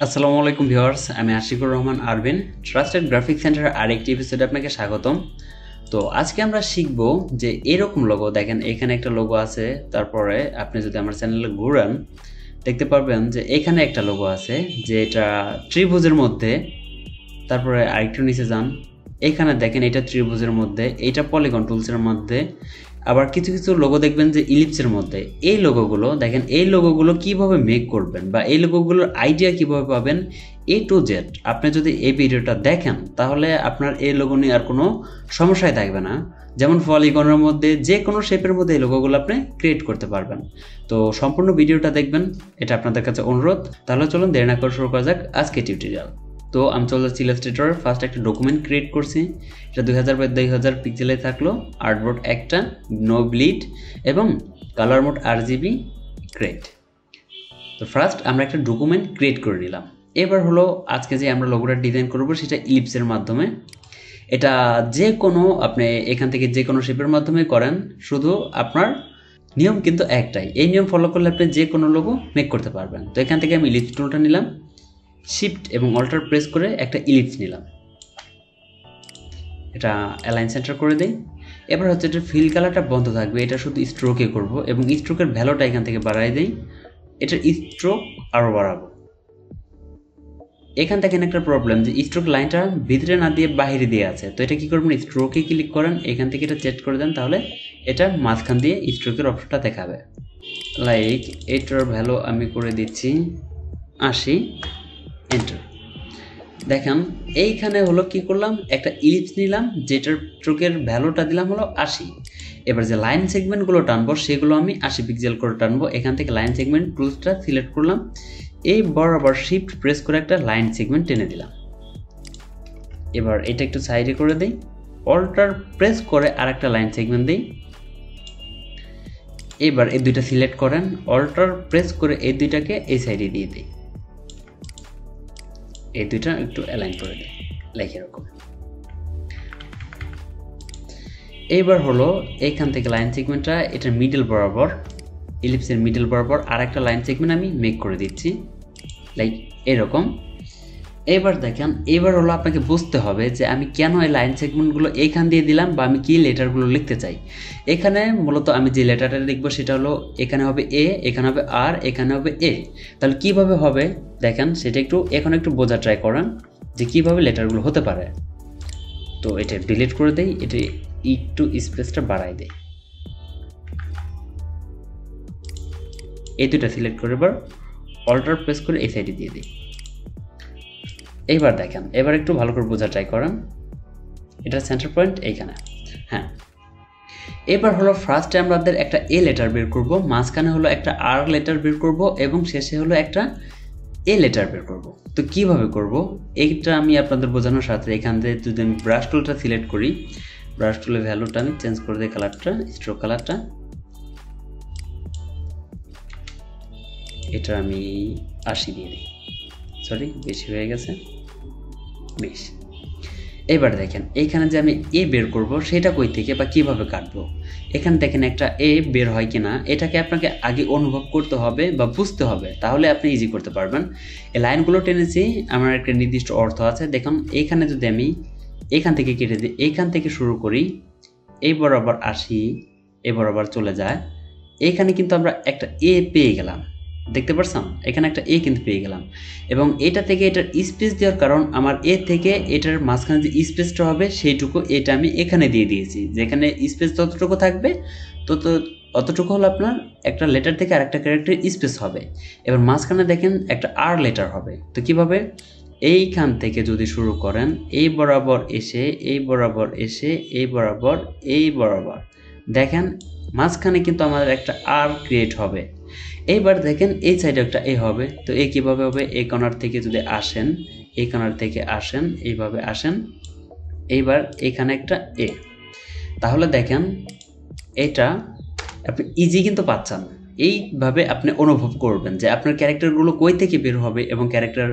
আসসালামু আলাইকুম ভিউয়ার্স, আমি আশিকুর রহমান আরভিন। ট্রাস্টেড গ্রাফিক সেন্টারের আরেকটি এপিসোডে আপনাকে স্বাগতম। তো আজকে আমরা শিখব যে এরকম লোগো, দেখেন এখানে একটা লোগো আছে, তারপরে আপনি যদি আমার চ্যানেলে ঘুরান দেখতে পারবেন যে এখানে একটা লোগো আছে যে এটা ত্রিভুজের মধ্যে, তারপরে আরেকটু নিচে যান, এখানে দেখেন এটা ত্রিভুজের মধ্যে, এইটা পলিগন টুলসের মধ্যে, আবার কিছু কিছু লোগো দেখবেন যে ইলিপসের মধ্যে। এই লোগোগুলো দেখেন, এই লোগোগুলো কিভাবে মেক করবেন বা এই লোগোগুলোর আইডিয়া কিভাবে পাবেন A to Z, আপনি যদি এই ভিডিওটা দেখেন তাহলে আপনার এই লোগো নিয়ে আর কোনো সমস্যাই থাকবে না। যেমন পলিগনের মধ্যে যে কোনো শেপের মধ্যে এই লোগোগুলো আপনি ক্রিয়েট করতে পারবেন। তো সম্পূর্ণ ভিডিওটা দেখবেন, এটা আপনাদের কাছে অনুরোধ। তাহলে চলুন দেরি না করে শুরু করা যাক আজকে টিউটোরিয়াল। তো আমি চলে যাচ্ছি ইলাস্ট্রেটর। ফার্স্ট একটা ডকুমেন্ট ক্রিয়েট করছি, এটা 2000 বাই 2000 পিক্সেলে থাকলো, আর্টবোর্ড একটা, নো ব্লিড এবং কালার মোড RGB গ্রেড। তো ফার্স্ট আমরা একটা ডকুমেন্ট ক্রিয়েট করে নিলাম। এবার হলো আজকে যে আমরা লোগোটা ডিজাইন করব সেটা ইলিপসের মাধ্যমে। এটা যে কোনো আপনি এখান থেকে যে কোনো শেপের মাধ্যমে করেন, শুধু আপনার নিয়ম কিন্তু একটাই। এই নিয়ম ফলো করলে আপনি যে কোনো লোগো মেক করতে পারবেন। তো এখান থেকে আমি ইলিপস টুলটা নিলাম, শিফট এবং অল্টার প্রেস করে একটা ইলিপস নিলাম, এটা অ্যালাইন সেন্টার করে দেই। এবার হচ্ছে এটা ফিল কালারটা বন্ধ থাকবে, এটা শুধু স্ট্রোকে করব এবং স্ট্রোকের ভ্যালুটা এখান থেকে বাড়াই দেই, এটার স্ট্রোক আরও বাড়াবো। এখান থেকে একটা প্রবলেম যে স্ট্রোক লাইনটা ভিতরে না দিয়ে বাইরে দিয়ে আছে, তো এটা কি করবেন, স্ট্রোকে ক্লিক করেন, এখান থেকে এটা চেক করে দেন, তাহলে এটা মাঝখান দিয়ে স্ট্রোকের অপশনটা দেখাবে। লাইক এটার ভ্যালু আমি করে দিচ্ছি 80, এন্টার। দেখেন এইখানে হলো কি করলাম, একটা ইলিপস নিলাম যেটার স্ট্রোকের ভ্যালুটা দিলাম হলো 80। এবার যে লাইন সেগমেন্টগুলো টানবো সেগুলো আমি 80 পিক্সেল করে টানবো। এখান থেকে লাইন সেগমেন্ট টুলসটা সিলেক্ট করলাম, এই বরাবর শিফট প্রেস করে একটা লাইন সেগমেন্ট টেনে দিলাম। এবার এটা একটু সাইডে করে দিই, অল্টার প্রেস করে আর একটা লাইন সেগমেন্ট দিই। এবার এই দুইটা সিলেক্ট করেন, অল্টার প্রেস করে এই দুইটাকে এই সাইডে দিয়ে দিই, এই দুইটা একটু অ্যালাইন করে দিই লাইক এরকম। এইবার হলো এইখান থেকে লাইন সেগমেন্টটা এটার মিডল বরাবর, ইলিপসের মিডল বরাবর আর একটা লাইন সেগমেন্ট আমি মেক করে দিচ্ছি লাইক এরকম। এবার দেখেন, এবার হলো আপনাকে বুঝতে হবে যে আমি কেন এই লাইন সেগমেন্টগুলো এইখান দিয়ে দিলাম বা আমি কি লেটারগুলো লিখতে চাই। এখানে মূলত আমি যে লেটারটা লিখবো সেটা হলো, এখানে হবে A, এখানে হবে R, এখানে হবে A। তাহলে কিভাবে হবে দেখেন, সেটা এখন একটু বোঝা ট্রাই করেন যে কিভাবে লেটারগুলো হতে পারে। তো এটা ডিলিট করে দেই, এটা একটু স্পেসটা বাড়াই দেই, এই দুটো সিলেক্ট করে এবার অল্টার প্রেস করে এই সাইডে দিয়ে দিই। এইবার দেখেন, এবার একটু ভালো করে বোঝা ট্রাই করেন, এটার সেন্টার পয়েন্ট এইখানে। হ্যাঁ, এবার হলো ফার্স্টে আমাদের একটা A লেটার বের করব, মাঝখানে হলো একটা R লেটার বের করব এবং শেষে হলো একটা A লেটার বের করব। তো কিভাবে করব এইটা আমি আপনাদের বোঝানোর সাথে এখান থেকে যদি আমি ব্রাশ টুলটা সিলেক্ট করি, ব্রাশ টুলের ভ্যালুটা আমি চেঞ্জ করে দিই, কালারটা স্ট্রোক কালারটা, এটা আমি 80 দিয়ে দিই, সরি বেশি হয়ে গেছে 20। এবার দেখেন এইখানে যে আমি A বের করব সেটা কই থেকে বা কিভাবে কাটবো, এখানে দেখেন একটা A বের হয় কিনা, এটাকে আপনাকে আগে অনুভব করতে হবে বা বুঝতে হবে, তাহলে আপনি ইজি করতে পারবেন। এই লাইনগুলো টেনেছি আমার একটা নির্দিষ্ট অর্থ আছে। দেখুন এইখানে যদি আমি এখান থেকে কেটে দিই, এইখান থেকে শুরু করি, এই বরাবর আসি, এই বরাবর চলে যায়, এইখানে কিন্তু আমরা একটা A পেয়ে গেলাম, দেখতে পারছেন এখানে একটা A কিন্তু পেয়ে গেলাম। এবং এটা থেকে এটার স্পেস দেওয়ার কারণ আমার A থেকে এটার মাঝখানে যে স্পেসটা হবে সেইটুকু এটা আমি এখানে দিয়ে দিয়েছি, যেখানে স্পেস যতটুকু থাকবে অতটুকু হলো আপনার একটা লেটার থেকে আরেকটা ক্যারেক্টার স্পেস হবে। এবার মাঝখানে দেখেন একটা R লেটার হবে। তো কিভাবে, এইখান থেকে যদি শুরু করেন, এই বরাবর এসে, এই বরাবর এসে, এই বরাবর, এই বরাবর, দেখেন মাঝখানে কিন্তু আমাদের একটা R ক্রিয়েট হবে। এইবার দেখেন এই সাইডে একটা A হবে। তো A কিভাবে হবে, এই কর্নার থেকে যদি আসেন, এই কর্নার থেকে আসেন, এইভাবে আসেন, এইবার এখানে একটা A। তাহলে দেখেন এটা আপনি ইজি কিন্তু পাচ্ছেন। এইভাবে আপনি অনুভব করবেন যে আপনার ক্যারেক্টারগুলো কই থেকে বের হবে এবং ক্যারেক্টার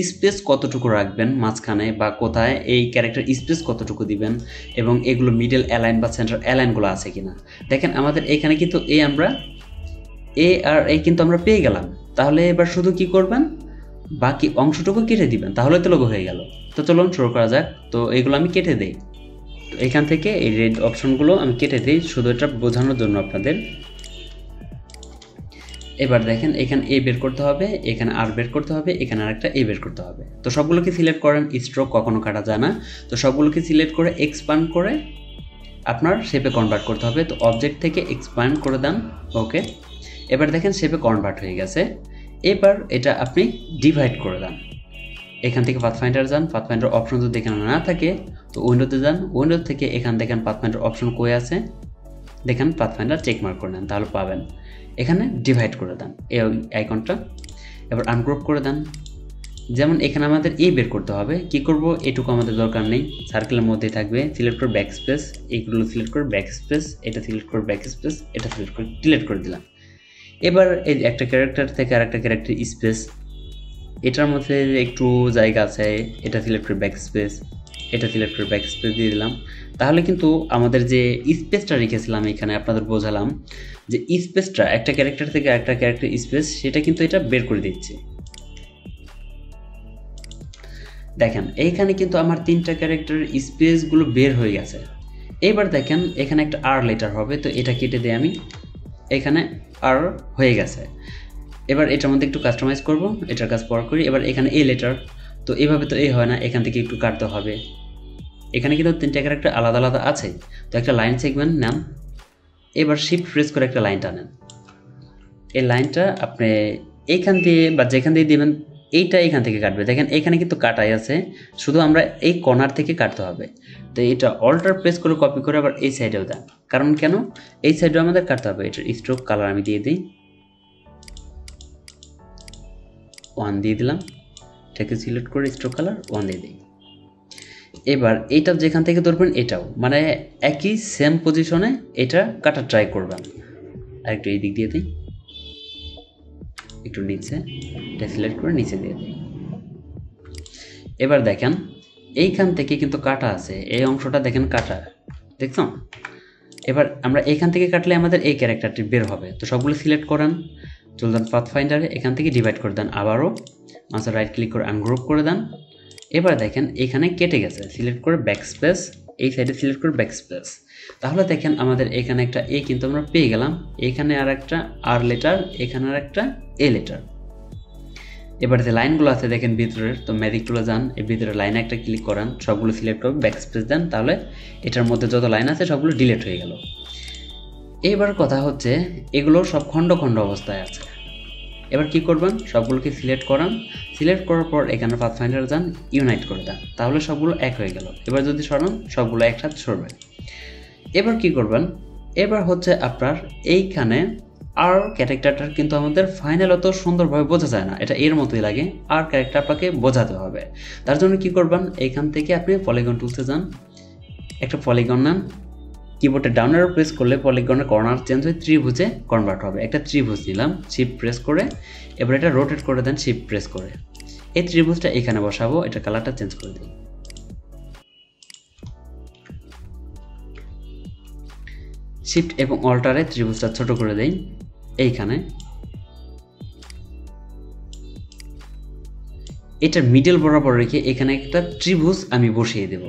স্পেস কতটুকু রাখবেন মাঝখানে বা কোথায়, এই ক্যারেক্টার স্পেস কতটুকু দিবেন এবং এগুলো মিডল অ্যালাইন বা সেন্টার অ্যালাইনগুলো আছে কিনা। দেখেন আমাদের এখানে কিন্তু A আর A কিন্তু আমরা পেয়ে গেলাম। তাহলে এবার শুধু কি করবেন, বাকি অংশটুকু কেটে দিবেন, তাহলে তো লোগো হয়ে গেল। তো চলুন শুরু করা যাক। তো এইগুলো আমি কেটে দেই। তো এখান থেকে এই রেড অপশনগুলো আমি কেটে দিই, শুধু এটা বোঝানোর জন্য আপনাদের। এবার দেখেন এখানে এ বের করতে হবে, এখানে আর বের করতে হবে, এখানে আরেকটা এ বের করতে হবে। তো সবগুলোকে সিলেক্ট করেন, স্ট্রোক কখনো কাটা যায় না। তো সবগুলোকে সিলেক্ট করে এক্সপ্যান্ড করে আপনার শেপে কনভার্ট করতে হবে। তো অবজেক্ট থেকে এক্সপ্যান্ড করে দেন, ওকে। এবার দেখেন শেপে কনভার্ট হয়ে গেছে। এবার এটা আপনি ডিভাইড করে দেন। এখান থেকে পাথফাইন্ডার যান, পাথফাইন্ডার অপশন যদি এখানে না থাকে তো উইন্ডোতে যান, উইন্ডো থেকে এখান দেখেন পাথফাইন্ডার অপশন কই আছে, দেখেন পাথফাইন্ডার চেক মার্ক করে নেন, তাহলে পাবেন। এখানে ডিভাইড করে দেন এই আইকনটা। এবার আনগ্রুপ করে দেন। যেমন এখানে আমাদের এ বের করতে হবে, কি করব, এটুকু আমাদের দরকার নেই, সার্কেলের মধ্যেই থাকবে। সিলেক্ট করে ব্যাক স্পেস, এইগুলো সিলেক্ট করে ব্যাক স্পেস, এটা সিলেক্ট করে ব্যাক স্পেস, এটা সিলেক্ট করে ডিলিট করে দিলাম। এবার এই একটা ক্যারেক্টার থেকে আরেকটা ক্যারেক্টার স্পেস, এটার মধ্যে একটু জায়গা আছে, এটা সিলেক্ট করে ব্যাক স্পেস, এটা সিলেক্ট করে ব্যাক স্পেস দিয়ে দিলাম। তাহলে কিন্তু আমাদের যে স্পেসটা রেখেছিলাম এখানে আপনাদের বোঝালাম যে স্পেসটা একটা ক্যারেক্টার থেকে একটা ক্যারেক্টার স্পেস, সেটা কিন্তু এটা বের করে দিচ্ছে। দেখেন এইখানে কিন্তু আমার 3টা ক্যারেক্টারের স্পেসগুলো বের হয়ে গেছে। এবার দেখেন এখানে একটা আর লেটার হবে, তো এটা কেটে দিয়ে আমি এখানে আর হয়ে গেছে। এবার এটার মধ্যে একটু কাস্টমাইজ করব, এটার কাজ পর করি। এবার এখানে এ লেটার, তো এভাবে তো এ হয় না, এখান থেকে একটু কাটতে হবে। এখানে কিন্তু 3টা ক্যারেক্টার আলাদা আলাদা আছে, তো একটা লাইন সেগমেন্ট নেন। এবার শিফট প্রেস করে একটা লাইন টানেন। এই লাইনটা আপনি এইখান দিয়ে বা যেখান দিয়ে দিবেন এইটা এখান থেকে কাটবে। দেখেন এখানে কিন্তু কাটাই আছে, শুধু আমরা এই কর্নার থেকে কাটতে হবে। তো এটা অল্টার প্রেস করে কপি করে আবার এই সাইডেও দেন, কারণ কেন এই সাইডেও আমাদের কাটতে হবে। এটার স্ট্রোক কালার আমি দিয়ে দিই 1 দিয়ে দিলাম, এটাকে সিলেক্ট করে স্ট্রোক কালার 1 দিয়ে দিই। এবার এইটা যেখান থেকে ধরবেন এটাও মানে একই সেম পজিশনে এটা কাটা ট্রাই করবেন। আর একটু এই দিক দিয়ে দিই, একটু নিচে, এটা সিলেক্ট করে নিচে দিয়ে দিই। এবার দেখেন এইখান থেকে কিন্তু কাটা আছে, এই অংশটা দেখেন কাটা, দেখছো। এবার আমরা এইখান থেকে কাটলে আমাদের এই ক্যারেক্টারটি বের হবে। তো সবগুলো সিলেক্ট করেন, চলে যান পাথফাইন্ডারে, এখান থেকে ডিভাইড করে দেন, আবারও মাউসে রাইট ক্লিক করে আনগ্রুপ করে দেন। এবার দেখেন এখানে কেটে গেছে, সিলেক্ট করে ব্যাক স্পেস, এই সাইডে সিলেক্ট করে ব্যাক স্পেস। তাহলে দেখেন আমাদের এখানে একটা এ কিন্তু আমরা পেয়ে গেলাম, এখানে আর একটা আর লেটার, এখানে আর একটা এ লেটার। এবার যে লাইনগুলো আছে দেখেন ভিতরের, তো ম্যাজিক টুলে যান, এই ভিতরের লাইনে একটা ক্লিক করান, সবগুলো সিলেক্ট করে ব্যাক স্পেস দেন, তাহলে এটার মধ্যে যত লাইন আছে সবগুলো ডিলিট হয়ে গেল। এবার কথা হচ্ছে এগুলো সব খণ্ড খণ্ড অবস্থায় আছে। এবার কি করবেন, সবগুলোকে সিলেক্ট করান, সিলেক্ট করার পর এখানে পাথফাইন্ডার যান, ইউনাইট করে দেন, তাহলে সবগুলো এক হয়ে গেল। এবার যদি সরান সবগুলো একসাথে সরবে। এবার কি করবেন, এবার হচ্ছে আপনার এইখানে আর ক্যারেক্টারটার কিন্তু আমাদের ফাইনাল অত সুন্দরভাবে বোঝা যায় না, এটা এর মতোই লাগে। আর ক্যারেক্টার আপনাকে বোঝাতে হবে, তার জন্য কি করবেন, এইখান থেকে আপনি পলিগন টুলসে যান, একটা পলিগন নেন, কিবোর্ডে ডাউন অ্যারো প্রেস করলে পলিগনের কর্নার চেঞ্জ হয়ে ত্রিভুজে কনভার্ট হবে। একটা ত্রিভুজ নিলাম, শিফট প্রেস করে, এবার এটা রোটেট করে দেন শিফট প্রেস করে। এই ত্রিভুজটা এখানে বসাবো, এটা কালারটা চেঞ্জ করে দিই। শিফট এবং অল্টারে ত্রিভুজটা ছোট করে দেই এইখানে। এটার মিডল বরাবর রেখে এখানে একটা ত্রিভুজ আমি বসিয়ে দেব,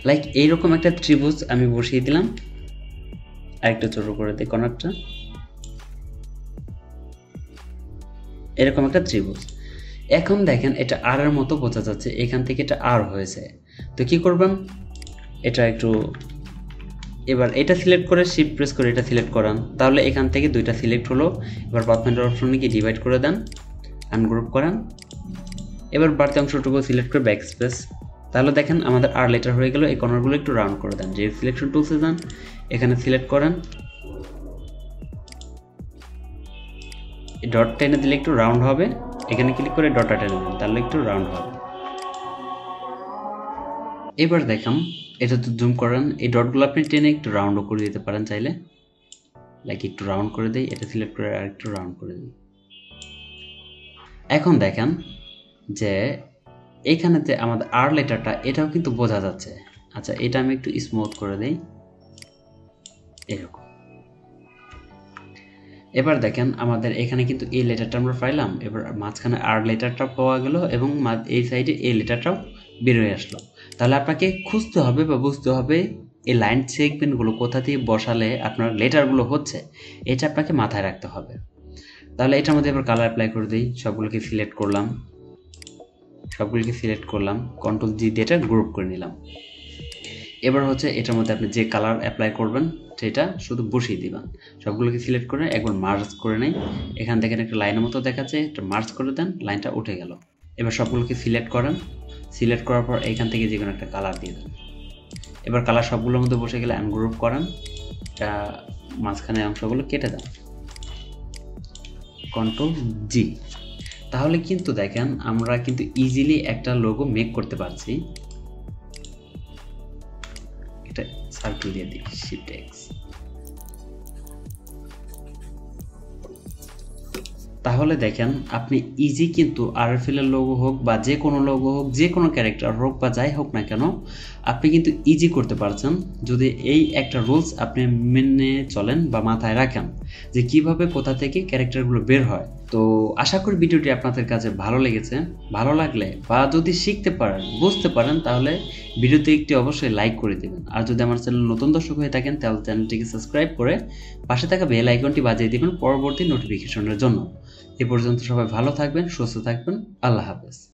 লাইক এইরকম একটা ত্রিভুজ আমি বসিয়ে দিলাম। আরেকটা ছোট করে দিই কর্নারটা, এরকম একটা ত্রিভুজ। এখন দেখেন এটা আর এর মতো বোঝা যাচ্ছে, এখান থেকে এটা আর হয়েছে। তো কি করবেন, এটা একটু, এবার এটা সিলেক্ট করে শিফট প্রেস করে এটা সিলেক্ট করান, তাহলে এখান থেকে দুইটা সিলেক্ট হলো। এবার পাথফাইন্ডার অপশনে গিয়ে ডিভাইড করে দেন, আনগ্রুপ করান। এবার বাড়তি অংশটুকু সিলেক্ট করে ব্যাক স্পেস, তাহলে দেখেন আমাদের আর লেটার হয়ে গেল। এই কর্নারগুলো একটু রাউন্ড করে দেন, যে সিলেকশন টুলসে যান, এখানে সিলেক্ট করেন, এই ডট টেনে দিলে একটু রাউন্ড হবে, এখানে ক্লিক করে ডটটা টেনে দেন, তাহলে একটু রাউন্ড হবে। এবার দেখাম, এটা তো জুম করেন, এই ডটগুলো আপনি টেনে একটু রাউন্ডও করে দিতে পারেন চাইলে, লাইক একটু রাউন্ড করে দেই, এটা সিলেক্ট করে আর একটু রাউন্ড করে দিই। এখন দেখেন যে এইখানে যে আমাদের আর লেটারটা, এটাও কিন্তু বোঝা যাচ্ছে। আচ্ছা এটা আমি একটু স্মুথ করে দেই, এরকম। এবার দেখেন আমাদের এখানে কিন্তু এই লেটারটা আমরা পাইলাম, এবার মাঝখানে আর লেটারটা পাওয়া গেল এবং এই সাইডে এই লেটারটাও বের হয়ে আসলো। তাহলে আপনাকে খুঁজতে হবে বা বুঝতে হবে এই লাইন সেগমেন্টগুলো কোথা দিয়ে বসালে আপনার লেটারগুলো হচ্ছে, এটা আপনাকে মাথায় রাখতে হবে। তাহলে এটার মধ্যে এবার কালার অ্যাপ্লাই করে দিই, সবগুলোকে সিলেক্ট করলাম, কন্ট্রোল জি দিয়ে এটা গ্রুপ করে নিলাম। এবার হচ্ছে এটার মধ্যে আপনি যে কালার অ্যাপ্লাই করবেন সেটা শুধু বসিয়ে দিবেন। সবগুলোকে সিলেক্ট করে একবার মার্জ করে নেই, এখান থেকে একটা লাইনের মতো দেখাচ্ছে, এটা মার্জ করে দেন, লাইনটা উঠে গেল। এবার সবগুলোকে সিলেক্ট করেন, সিলেক্ট করার পর এখান থেকে যে কোনো একটা কালার দিয়ে দেন। এবার কালার সবগুলোর মধ্যে বসে গেলে আনগ্রুপ করেন, এটা মাঝখানে অংশগুলো কেটে দেন, কন্ট্রোল জি। তাহলে কিন্তু দেখেন আমরা কিন্তু ইজিলি একটা লোগো মেক করতে পারছি। এটা সার্কেল দিয়ে দিই, শিফট এক্স। তাহলে দেখেন আপনি ইজি কিন্তু আরএফএল এর লোগো হোক বা যে কোনো লোগো হোক, যে কোনো ক্যারেক্টার হোক বা যাই হোক না কেন, আপনি কিন্তু ইজি করতে পারছেন যদি এই একটা রুলস আপনি মেনে চলেন বা মাথায় রাখেন যে কিভাবে কোথা থেকে ক্যারেক্টারগুলো বের হয়। তো আশা করি ভিডিওটি আপনাদের কাছে ভালো লেগেছে। ভালো লাগলে বা যদি শিখতে পারেন, বুঝতে পারেন, তাহলে ভিডিওতে একটি অবশ্যই লাইক করে দেবেন। আর যদি আমার চ্যানেল নতুন দর্শক হয়ে থাকেন তাহলে চ্যানেলটিকে সাবস্ক্রাইব করে পাশে থাকা বেল আইকনটি বাজিয়ে দিবেন পরবর্তী নোটিফিকেশনের জন্য। এ পর্যন্ত সবাই ভালো থাকবেন, সুস্থ থাকবেন, আল্লাহ হাফেজ।